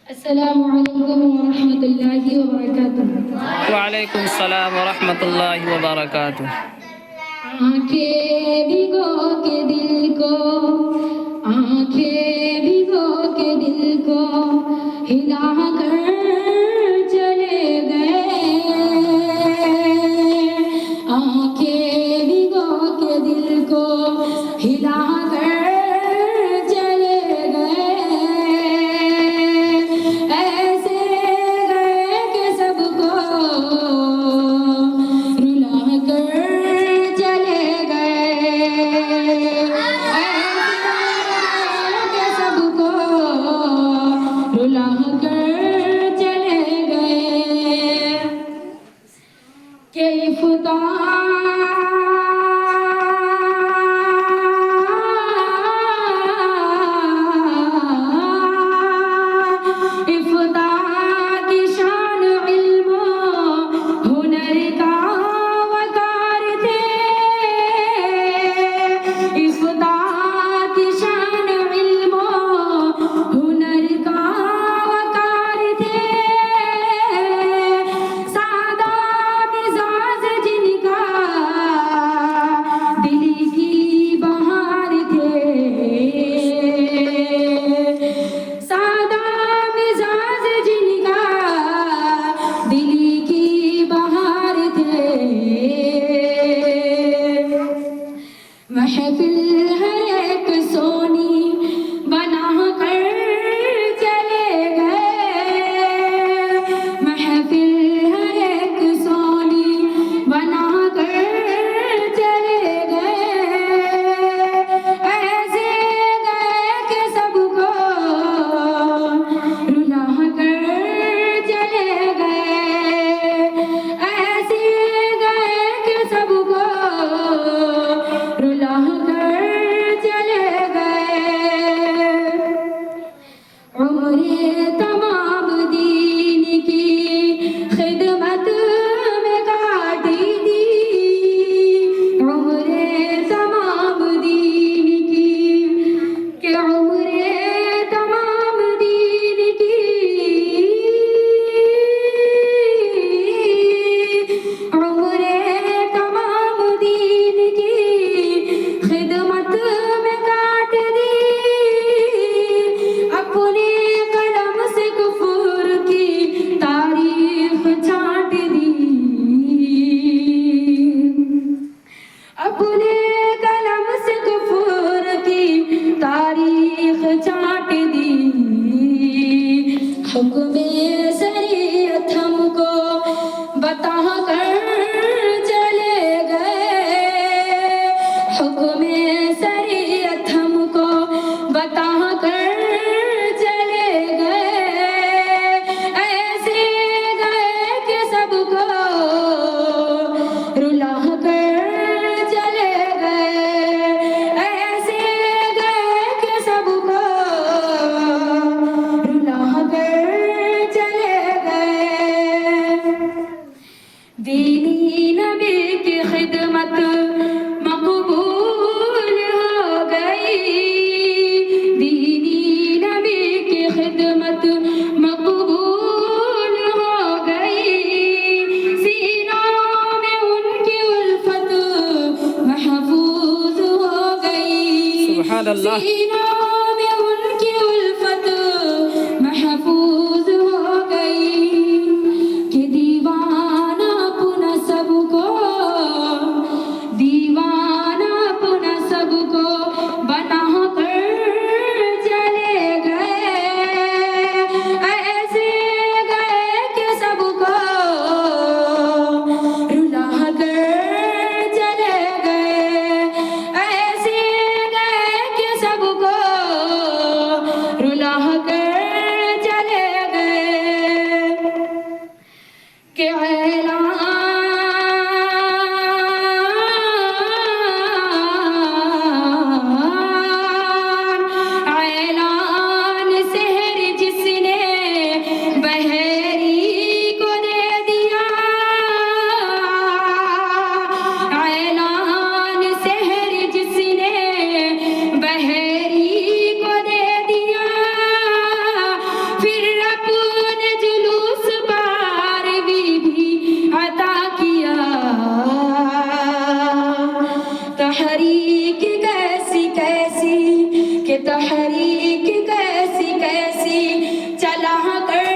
अस्सलामु अलैकुम वरहमतुल्लाहि वबरकातुहू। वालेकुम सलाम व रहमतुल्लाहि व बरकातुहू। आंखें भिगो के दिल को, आंखें भिगो के दिल को हिला कर चले गए। आंखें भिगो के दिल को हिला कर चले गए। ऐसे गए कि सबको रुला कर चले गए। ऐसे गए कि सबको रुला कर चले गए। कि इफ्ता की शान इल्मो हुनर का वकार थे। इफ्ता की शान इल्मो हुनर का वकार थे। सादा मिजाज जिनका दिल की बहार थे। सादा मिजाज जिनका दिल की बहार थे। महफिल है एक सोनी बना कर चले गए। महफिल है एक सोनी बना कर चले गए। ऐसे गए कि सबको रुला कर चले गए। ऐसे गए कि सबको रुला कर चले गए। उम्रे तमाम दीन की खिदमत में काटी दी। उम्रे तमाम दीन की कि उम्रे तमाम दीन की उम्रे तमाम दीन की खिदमत में काट दी। अपने कलम से कुफर की तारीख छाट दी। अपने कलम से कुफर की तारीख छाट दी। हुक्मे शरीयत हमको बता कर चले गए। हुक्मे शरीयत हमको बता कर चले गए। ऐसे गए कि सबको रुला कर चले गए। ऐसे गए कि सबको रुला कर चले गए। दीनी नबी की खिदमत मकबूल हो गई। दीनी नबी की खिदमत मकबूल हो गई। सीनों में उनकी उल्फत महफूज हो गई। सुभान अल्लाह। सीनों में उनकी उल्फत महफूज हो गई। कि दीवाना पुनः सबको, दीवाना पुनः सबको बना कर चले गए। ऐसे गए कि सबको रुला कर चले गए। ऐसे गए कि सबको ऐसी चला कर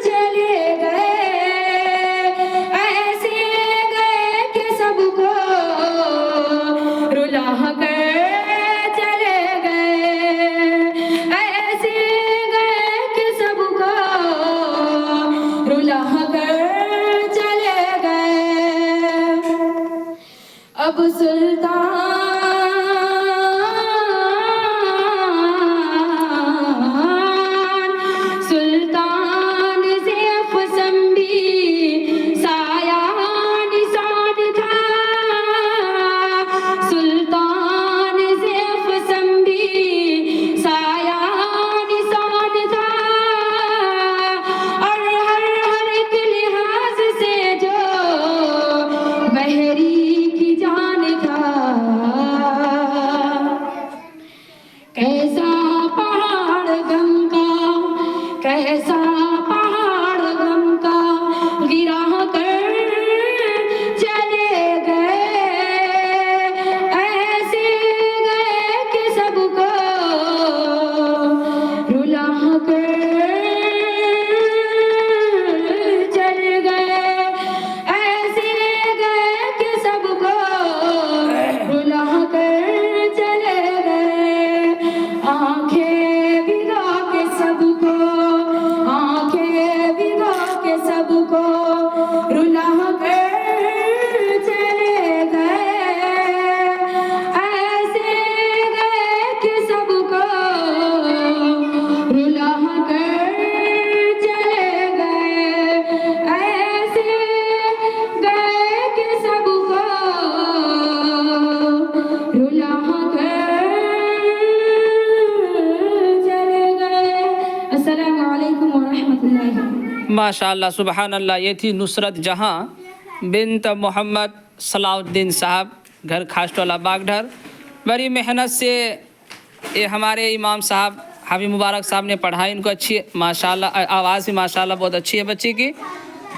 चले गए, ऐसे गए कि सबको रुला कर चले गए, ऐसे गए कि सबको रुला कर चले गए। अब सुल्तान सुल्तान से फसंबी साया निशान था, सुल्तान से फसंबी साया निशान था, और हर एक लिहाज से जो बहरी की जान था। कैसा पहाड़ गम का, कैसा पहाड़ गम का गिरा कर चले गए, ऐसे गए कि सबको रुला कर चले गए, ऐसे गए कि सबको रुला कर चले गए। आंखें भिगा के सबको, आंखें भिगा के सबको रुला कर चले गए, ऐसे गए कि सबको रुला कर चले गए, ऐसे गए कि सबको रुला कर चले गए। अस्सलामु अलैकुम व रहमतुल्लाहि। माशाअल्लाह सुबहान अल्लाह। ये थी नुसरत जहाँ बिन्त मोहम्मद सलाउद्दीन साहब, घर खासटोला बागढ़। बड़ी मेहनत से ये हमारे इमाम साहब हाफिज मुबारक साहब ने पढ़ाई, इनको अच्छी माशाअल्लाह आवाज़ भी माशाअल्लाह बहुत अच्छी है बच्ची की।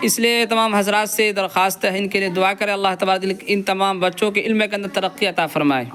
इसलिए तमाम हजरात से दरख्वास्त है इनके लिए दुआ करें, अल्लाह तबारक इन तमाम बच्चों के इल्म के अंदर तरक्की अता फरमाए।